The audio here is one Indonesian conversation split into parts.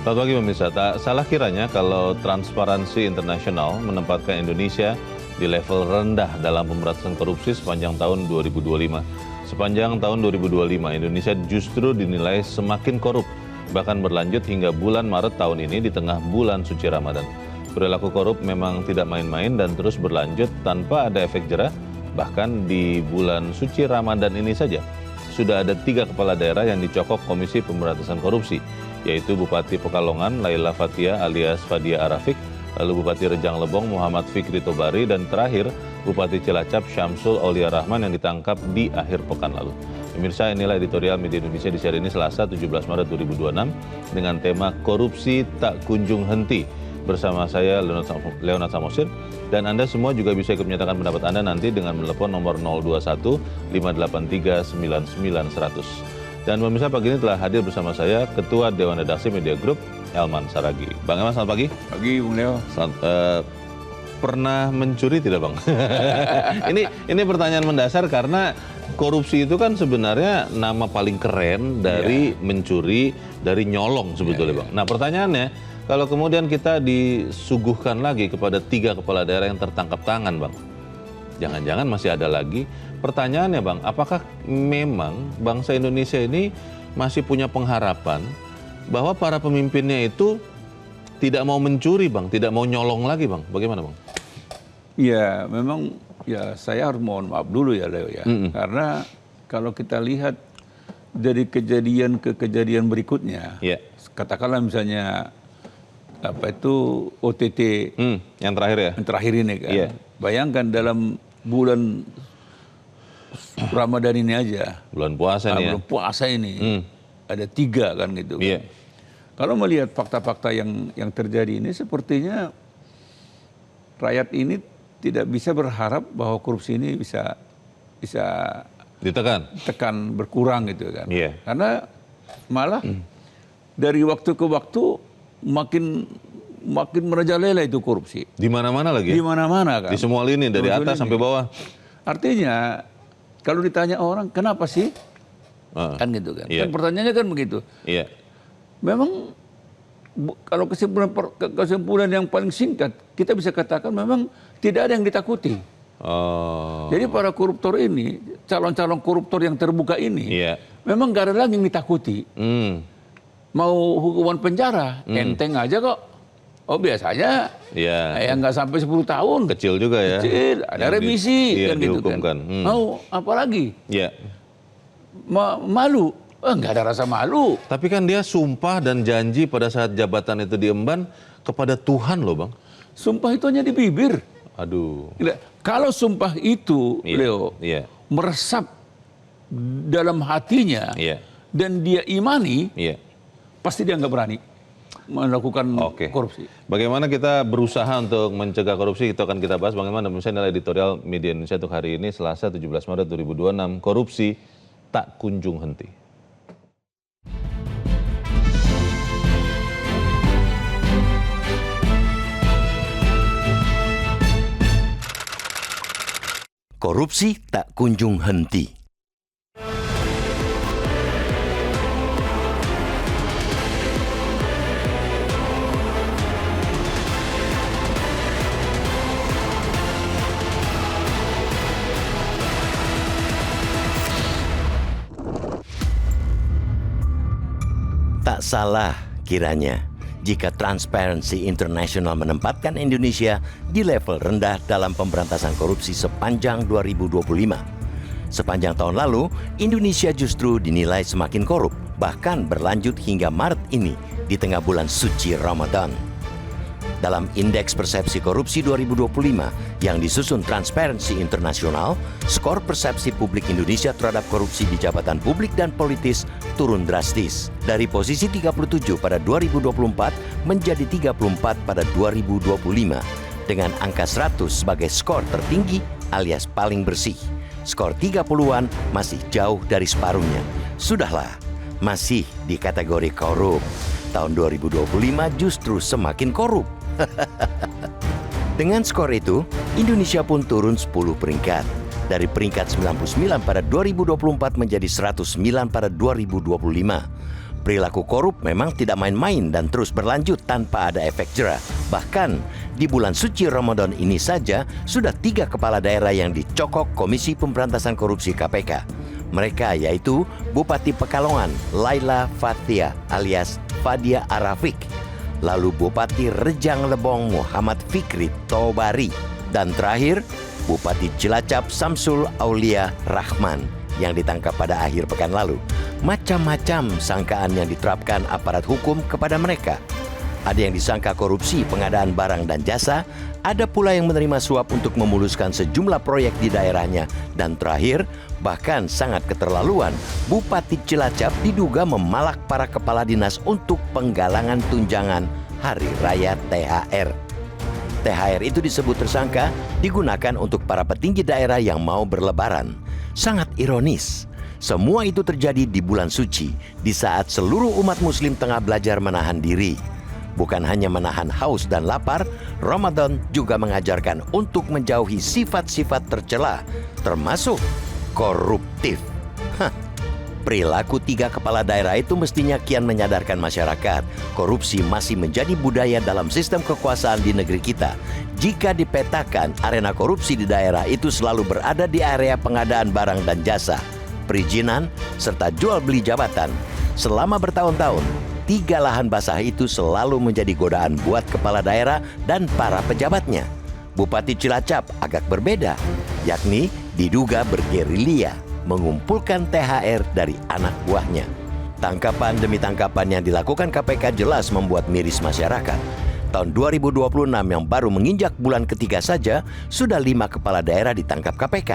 Selamat pagi pemirsa, tak salah kiranya kalau Transparansi Internasional menempatkan Indonesia di level rendah dalam pemberantasan korupsi sepanjang tahun 2025. Sepanjang tahun 2025, Indonesia justru dinilai semakin korup, bahkan berlanjut hingga bulan Maret tahun ini di tengah bulan suci Ramadan. Perilaku korup memang tidak main-main dan terus berlanjut tanpa ada efek jerah, bahkan di bulan suci Ramadan ini saja. Sudah ada 3 kepala daerah yang dicokok Komisi Pemberantasan Korupsi, yaitu Bupati Pekalongan Laila Fathia alias Fadia Arafik, lalu Bupati Rejang Lebong Muhammad Fikri Tobari, dan terakhir Bupati Cilacap Syamsul Aulia Rahman yang ditangkap di akhir pekan lalu. Pemirsa, inilah editorial Media Indonesia di seri ini Selasa 17 Maret 2026 dengan tema Korupsi Tak Kunjung Henti. Bersama saya Leonard Samosir, dan Anda semua juga bisa ikut menyatakan pendapat Anda nanti dengan menelpon nomor 021 583 99 100. Dan pemirsa, pagi ini telah hadir bersama saya Ketua Dewan Redaksi Media Group Elman Saragih. Bang Elman, selamat pagi. Pagi, Bung Leo. Pernah mencuri tidak, Bang? ini pertanyaan mendasar karena korupsi itu kan sebenarnya nama paling keren dari mencuri, dari nyolong sebetulnya, Bang. Nah, pertanyaannya, kalau kemudian kita disuguhkan lagi kepada 3 kepala daerah yang tertangkap tangan, Bang, jangan-jangan masih ada lagi. Pertanyaannya, Bang, apakah memang bangsa Indonesia ini masih punya pengharapan bahwa para pemimpinnya itu tidak mau mencuri, Bang, tidak mau nyolong lagi, Bang? Bagaimana, Bang? Ya, memang ya saya harus mohon maaf dulu ya, Leo ya. Karena kalau kita lihat dari kejadian ke kejadian berikutnya, katakanlah misalnya apa itu OTT yang terakhir ya? Yang terakhir ini kan. Bayangkan dalam bulan Ramadan ini aja. Bulan puasa ini bulan puasa ini. Ada 3 kan gitu. Kalau melihat fakta-fakta yang terjadi ini, sepertinya rakyat ini tidak bisa berharap bahwa korupsi ini bisa ditekan berkurang gitu kan. Karena malah dari waktu ke waktu makin merajalela itu korupsi. Di mana-mana lagi? Di mana-mana kan. Di semua lini, dari atas sampai bawah. Artinya, kalau ditanya orang, kenapa sih? Kan gitu kan. Kan pertanyaannya kan begitu. Memang, kalau kesimpulan yang paling singkat, kita bisa katakan memang tidak ada yang ditakuti. Jadi para koruptor ini, calon-calon koruptor yang terbuka ini, memang gak ada lagi yang ditakuti. Mau hukuman penjara, enteng aja kok. Oh biasanya, yang nggak sampai 10 tahun. Kecil juga ya. Kecil, ada remisi kan gitu kan. Mau apa lagi? Malu, nggak ada rasa malu. Tapi kan dia sumpah dan janji pada saat jabatan itu diemban kepada Tuhan loh, Bang. Sumpah itu hanya di bibir. Aduh. Kalau sumpah itu, Leo, meresap dalam hatinya dan dia imani, pasti dia nggak berani melakukan korupsi. Bagaimana kita berusaha untuk mencegah korupsi, itu akan kita bahas. Bagaimana misalnya editorial Media Indonesia untuk hari ini Selasa 17 Maret 2026, korupsi tak kunjung henti. Korupsi tak kunjung henti. Tak salah kiranya jika Transparansi Internasional menempatkan Indonesia di level rendah dalam pemberantasan korupsi sepanjang 2025. Sepanjang tahun lalu, Indonesia justru dinilai semakin korup, bahkan berlanjut hingga Maret ini di tengah bulan suci Ramadan. Dalam Indeks Persepsi Korupsi 2025 yang disusun Transparansi Internasional, skor persepsi publik Indonesia terhadap korupsi di jabatan publik dan politis turun drastis. Dari posisi 37 pada 2024 menjadi 34 pada 2025, dengan angka 100 sebagai skor tertinggi alias paling bersih. Skor 30-an masih jauh dari separuhnya. Sudahlah, masih di kategori korup. Tahun 2025 justru semakin korup. Dengan skor itu, Indonesia pun turun 10 peringkat. Dari peringkat 99 pada 2024 menjadi 109 pada 2025. Perilaku korup memang tidak main-main dan terus berlanjut tanpa ada efek jera. Bahkan di bulan suci Ramadan ini saja sudah 3 kepala daerah yang dicokok Komisi Pemberantasan Korupsi KPK. Mereka yaitu Bupati Pekalongan Laila Fathia alias Fadia Arafik, lalu Bupati Rejang Lebong Muhammad Fikri Tobari, dan terakhir Bupati Cilacap Samsul Aulia Rahman yang ditangkap pada akhir pekan lalu. Macam-macam sangkaan yang diterapkan aparat hukum kepada mereka. Ada yang disangka korupsi pengadaan barang dan jasa, ada pula yang menerima suap untuk memuluskan sejumlah proyek di daerahnya. Dan terakhir, bahkan sangat keterlaluan, Bupati Cilacap diduga memalak para kepala dinas untuk penggalangan tunjangan Hari Raya THR. THR itu disebut tersangka digunakan untuk para petinggi daerah yang mau berlebaran. Sangat ironis. Semua itu terjadi di bulan suci, di saat seluruh umat muslim tengah belajar menahan diri. Bukan hanya menahan haus dan lapar, Ramadan juga mengajarkan untuk menjauhi sifat-sifat tercela, termasuk koruptif. Perilaku 3 kepala daerah itu mestinya kian menyadarkan masyarakat. Korupsi masih menjadi budaya dalam sistem kekuasaan di negeri kita. Jika dipetakan, arena korupsi di daerah itu selalu berada di area pengadaan barang dan jasa, perizinan, serta jual beli jabatan. Selama bertahun-tahun, 3 lahan basah itu selalu menjadi godaan buat kepala daerah dan para pejabatnya. Bupati Cilacap agak berbeda, yakni diduga bergerilya mengumpulkan THR dari anak buahnya. Tangkapan demi tangkapan yang dilakukan KPK jelas membuat miris masyarakat. Tahun 2026 yang baru menginjak bulan ketiga saja, sudah 5 kepala daerah ditangkap KPK.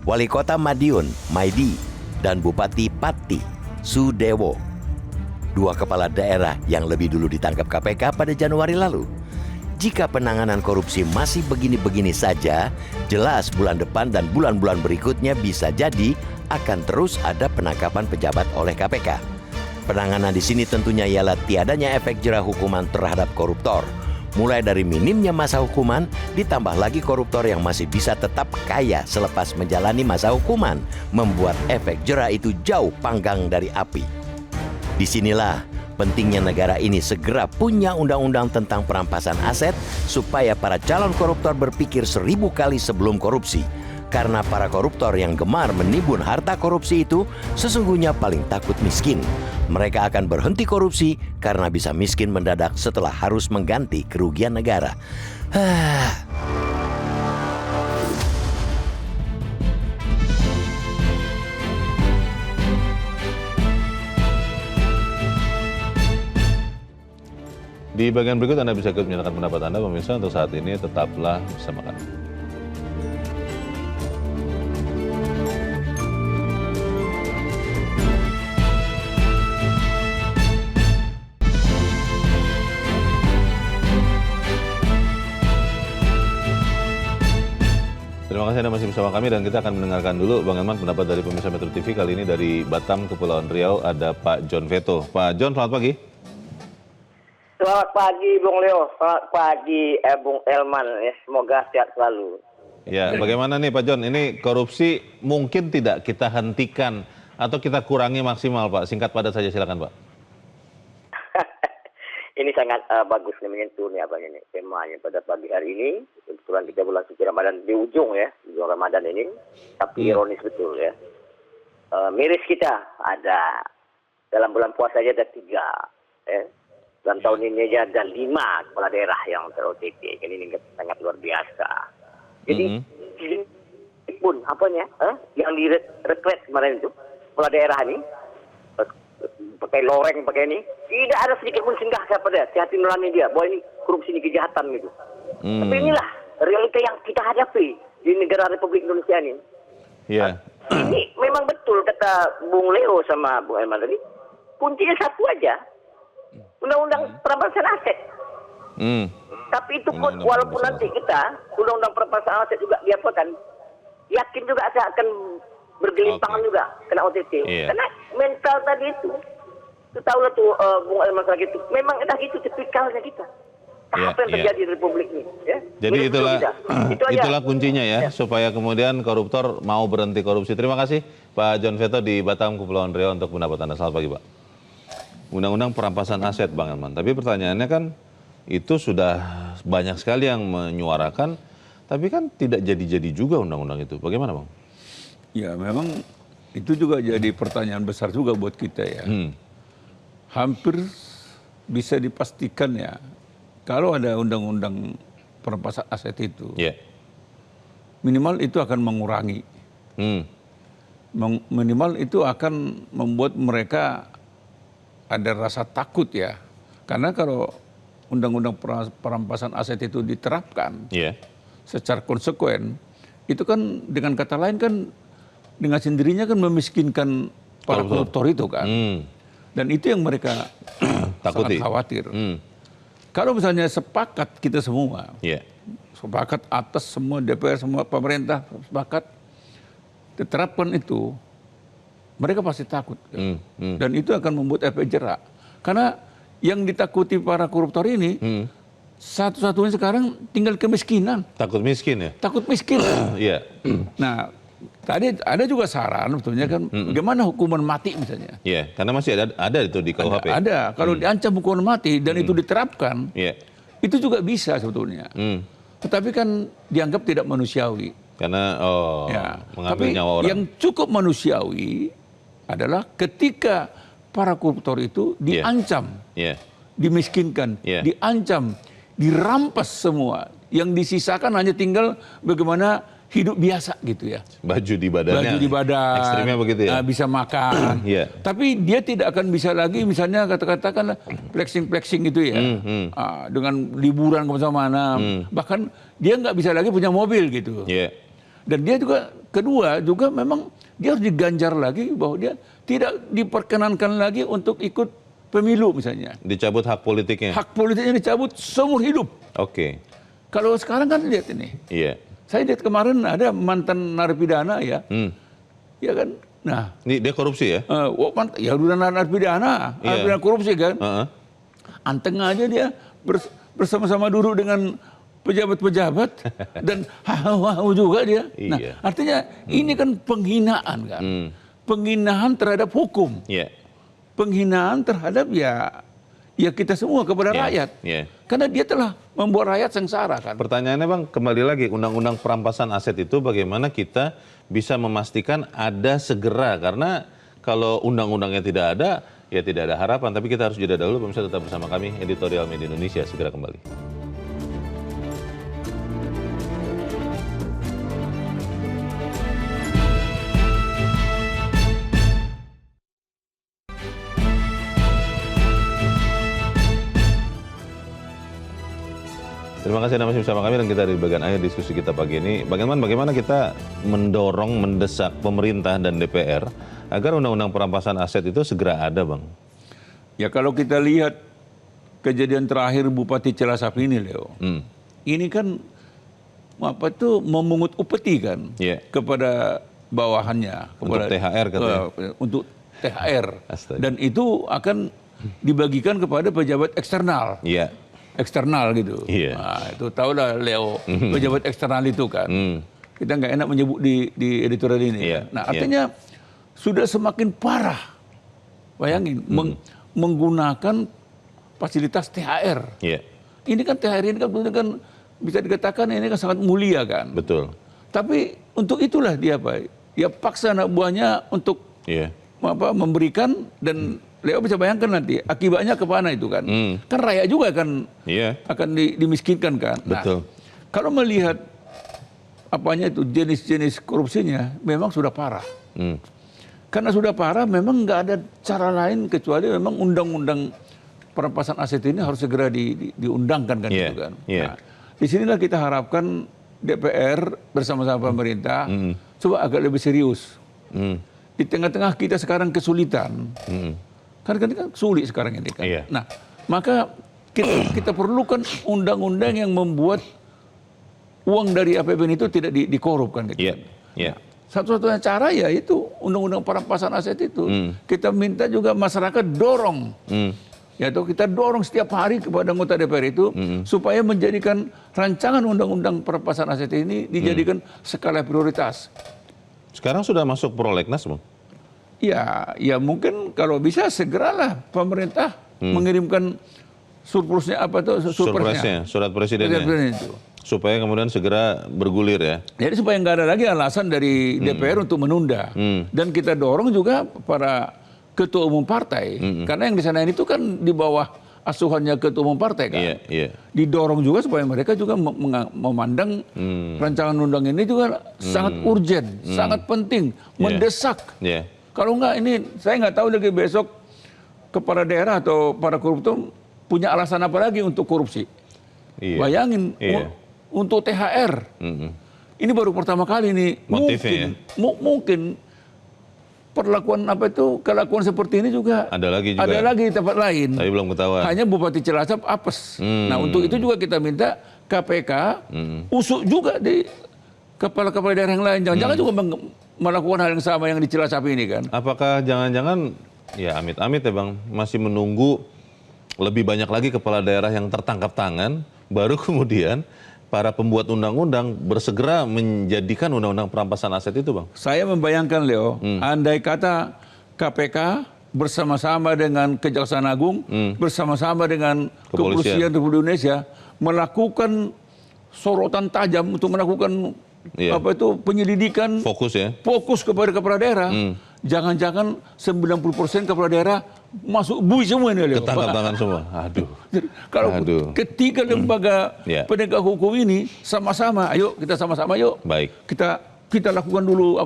Wali Kota Madiun, Maidi, dan Bupati Pati, Sudewo. 2 kepala daerah yang lebih dulu ditangkap KPK pada Januari lalu. Jika penanganan korupsi masih begini-begini saja, jelas bulan depan dan bulan-bulan berikutnya bisa jadi akan terus ada penangkapan pejabat oleh KPK. Penanganan di sini tentunya ialah tiadanya efek jera hukuman terhadap koruptor. Mulai dari minimnya masa hukuman, ditambah lagi koruptor yang masih bisa tetap kaya selepas menjalani masa hukuman, membuat efek jera itu jauh panggang dari api. Disinilah pentingnya negara ini segera punya undang-undang tentang perampasan aset supaya para calon koruptor berpikir 1000 kali sebelum korupsi. Karena para koruptor yang gemar menimbun harta korupsi itu sesungguhnya paling takut miskin. Mereka akan berhenti korupsi karena bisa miskin mendadak setelah harus mengganti kerugian negara. Di bagian berikut Anda bisa ikut menyatakan pendapat Anda, pemirsa. Untuk saat ini tetaplah bersama kami. Terima kasih Anda masih bersama kami dan kita akan mendengarkan dulu Bang Elman pendapat dari pemirsa Metro TV. Kali ini dari Batam, Kepulauan Riau ada Pak John Veto. Pak John, selamat pagi. Selamat pagi Bung Leo, selamat pagi Bung Elman, ya, semoga sehat selalu. Ya, bagaimana nih Pak John, ini korupsi mungkin tidak kita hentikan atau kita kurangi maksimal Pak? Singkat padat saja silakan Pak. Ini sangat bagus nih menyentuh nih abang ini temanya pada pagi hari ini. Kebetulan kita bulan suci Ramadan di ujung ya, ujung Ramadan ini, tapi ironis betul ya. Miris kita ada dalam bulan puasa aja ada 3 ya. Dan tahun ini aja ada 5 kepala daerah yang ter-OTT. Ini sangat luar biasa. Jadi, pun apanya, yang direkrut kemarin itu, kepala daerah ini, pakai loreng, pakai ini, tidak ada sedikit pun singgah kepada hati nurani dia, bahwa ini korupsi, ini kejahatan gitu. Tapi inilah realita yang kita hadapi di negara Republik Indonesia ini. Iya. Ini memang betul kata Bung Leo sama Bung Elman tadi, kuncinya satu aja. Undang-undang perampasan aset. Tapi itu pun walaupun nanti kita undang-undang perampasan aset juga diapakan, yakin juga saya akan bergelimpangan juga kena OTT. Karena mental tadi itu tahu lah tuh Bung Elman lagi itu memang dah gitu tipikalnya kita. Apa yang terjadi di Republik ini? Ya? Jadi itulah kuncinya ya, supaya kemudian koruptor mau berhenti korupsi. Terima kasih Pak John Veto di Batam, Kepulauan Riau untuk pendapat Anda. Selamat pagi Pak. undang-undang perampasan aset, Bang Elman. Tapi pertanyaannya kan itu sudah banyak sekali yang menyuarakan, tapi kan tidak jadi-jadi juga undang-undang itu. Bagaimana, Bang? Ya memang itu juga jadi pertanyaan besar juga buat kita ya. Hampir bisa dipastikan ya, kalau ada undang-undang perampasan aset itu, minimal itu akan mengurangi. Minimal itu akan membuat mereka ada rasa takut ya. Karena kalau undang-undang perampasan aset itu diterapkan secara konsekuen, itu kan dengan kata lain kan dengan sendirinya kan memiskinkan para koruptor itu kan. Dan itu yang mereka sangat khawatir. Kalau misalnya sepakat kita semua, sepakat atas semua DPR, semua pemerintah sepakat diterapkan itu, mereka pasti takut. Dan itu akan membuat efek jerak. Karena yang ditakuti para koruptor ini, satu-satunya sekarang tinggal kemiskinan. Takut miskin ya? Takut miskin. Nah, tadi ada juga saran sebetulnya kan, bagaimana hukuman mati misalnya. Karena masih ada itu di KUHP. Ada. Kalau diancam hukuman mati dan itu diterapkan, itu juga bisa sebetulnya. Tetapi kan dianggap tidak manusiawi. Karena mengambil tapi nyawa orang. Yang cukup manusiawi adalah ketika para koruptor itu diancam, dimiskinkan, diancam, dirampas semua. Yang disisakan hanya tinggal bagaimana hidup biasa gitu ya. Baju di badannya. Ekstrimnya begitu ya. Bisa makan. Tapi dia tidak akan bisa lagi misalnya katakanlah flexing gitu ya. Dengan liburan kemana-mana. Bahkan dia nggak bisa lagi punya mobil gitu. Dan dia juga kedua juga memang dia harus diganjar lagi bahwa dia tidak diperkenankan lagi untuk ikut pemilu misalnya. Dicabut hak politiknya. Hak politiknya dicabut seumur hidup. Kalau sekarang kan lihat ini. Saya lihat kemarin ada mantan narapidana ya. Ya kan. Nah, ini dia korupsi ya? Ya udah narapidana, narapidana korupsi kan. Anteng aja dia bersama-sama duduk dengan pejabat-pejabat dan hau juga dia. Nah, artinya ini kan penghinaan kan. Penghinaan terhadap hukum. Penghinaan terhadap ya kita semua kepada rakyat. Karena dia telah membuat rakyat sengsara kan. Pertanyaannya Bang, kembali lagi undang-undang perampasan aset itu bagaimana kita bisa memastikan ada segera, karena kalau undang-undangnya tidak ada, ya tidak ada harapan. Tapi kita harus jeda dahulu, pemirsa tetap bersama kami, Editorial Media Indonesia segera kembali. Terima kasih Anda masih bersama kami dan kita di bagian akhir diskusi kita pagi ini. Bagaimana kita mendorong, mendesak pemerintah dan DPR agar undang-undang perampasan aset itu segera ada, Bang? Ya kalau kita lihat kejadian terakhir Bupati Cilacap ini, Leo, ini kan memungut upeti kan kepada bawahannya, untuk THR katanya. Untuk THR. Dan itu akan dibagikan kepada pejabat eksternal. Eksternal gitu. Nah, itu tahulah Leo, pejabat eksternal itu kan. Kita nggak enak menyebut di editorial ini. Kan? Nah, artinya sudah semakin parah. Bayangin, menggunakan fasilitas THR. Ini kan THR ini kan bisa dikatakan ini kan sangat mulia kan. Betul. Tapi untuk itulah dia paksa anak buahnya untuk memberikan dan Leo bisa bayangkan nanti akibatnya ke mana itu kan. Kan rakyat juga akan dimiskinkan kan. Betul. Nah, kalau melihat itu jenis-jenis korupsinya memang sudah parah. Karena sudah parah memang nggak ada cara lain kecuali memang undang-undang perampasan aset ini harus segera diundangkan kan gitu kan. Nah, disinilah kita harapkan DPR bersama-sama pemerintah coba agak lebih serius. Di tengah-tengah kita sekarang kesulitan. Karena kan sulit sekarang ini kan. Nah, maka kita perlukan undang-undang yang membuat uang dari APBN itu tidak dikorupkan. Gitu. Satu-satunya cara ya itu undang-undang perampasan aset itu. Kita minta juga masyarakat dorong. Kita dorong setiap hari kepada anggota DPR itu supaya menjadikan rancangan undang-undang perampasan aset ini dijadikan skala prioritas. Sekarang sudah masuk prolegnas, Bang? Ya mungkin kalau bisa segeralah pemerintah mengirimkan surplusnya apa tuh surplusnya, surat presidennya. Itu. Supaya kemudian segera bergulir ya. Jadi supaya nggak ada lagi alasan dari DPR untuk menunda. Dan kita dorong juga para ketua umum partai, karena yang di sana itu kan di bawah asuhannya ketua umum partai kan. Didorong juga supaya mereka juga memandang rancangan undang ini juga sangat urgent, sangat penting, mendesak. Kalau enggak ini saya nggak tahu lagi besok kepala daerah atau para koruptor punya alasan apa lagi untuk korupsi. Bayangin untuk THR. Ini baru pertama kali nih. Motifnya mungkin perlakuan kelakuan seperti ini juga ada lagi di tempat lain. Tapi belum ketahuan. Hanya Bupati Cilacap apes. Nah, untuk itu juga kita minta KPK usut juga di kepala-kepala daerah yang lain. Jangan-jangan juga melakukan hal yang sama yang di Cilacap ini kan. Apakah jangan-jangan ya amit-amit ya Bang, masih menunggu lebih banyak lagi kepala daerah yang tertangkap tangan, baru kemudian para pembuat undang-undang bersegera menjadikan undang-undang perampasan aset itu, Bang? Saya membayangkan, Leo, andai kata KPK bersama-sama dengan Kejaksaan Agung, bersama-sama dengan Kepolisian Republik Indonesia melakukan sorotan tajam untuk melakukan penyelidikan, fokus kepada kepala daerah. Jangan-jangan 90% kepala daerah masuk bui semua ini, Leo. Ketangkap tangan semua. Aduh. Kalau ketiga lembaga penegak hukum ini sama-sama, ayo kita sama-sama yuk. Baik. Kita lakukan dulu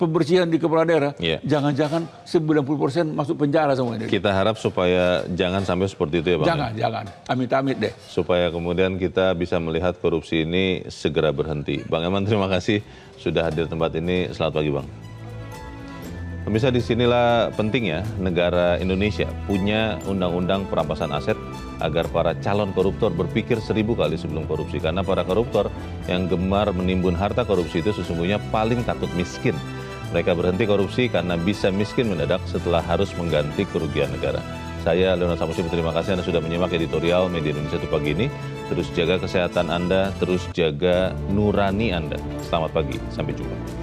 pembersihan di kepala daerah. Jangan-jangan 90% masuk penjara semua ini. Kita harap supaya jangan sampai seperti itu ya, Bang. Jangan. Amit-amit deh. Supaya kemudian kita bisa melihat korupsi ini segera berhenti. Bang Eman, terima kasih sudah hadir di tempat ini. Selamat pagi, Bang. Pemirsa, disinilah pentingnya negara Indonesia punya undang-undang perampasan aset agar para calon koruptor berpikir 1000 kali sebelum korupsi. Karena para koruptor yang gemar menimbun harta korupsi itu sesungguhnya paling takut miskin. Mereka berhenti korupsi karena bisa miskin mendadak setelah harus mengganti kerugian negara. Saya Leonard Samusi, terima kasih Anda sudah menyimak editorial Media Indonesia pagi ini. Terus jaga kesehatan Anda, terus jaga nurani Anda. Selamat pagi, sampai jumpa.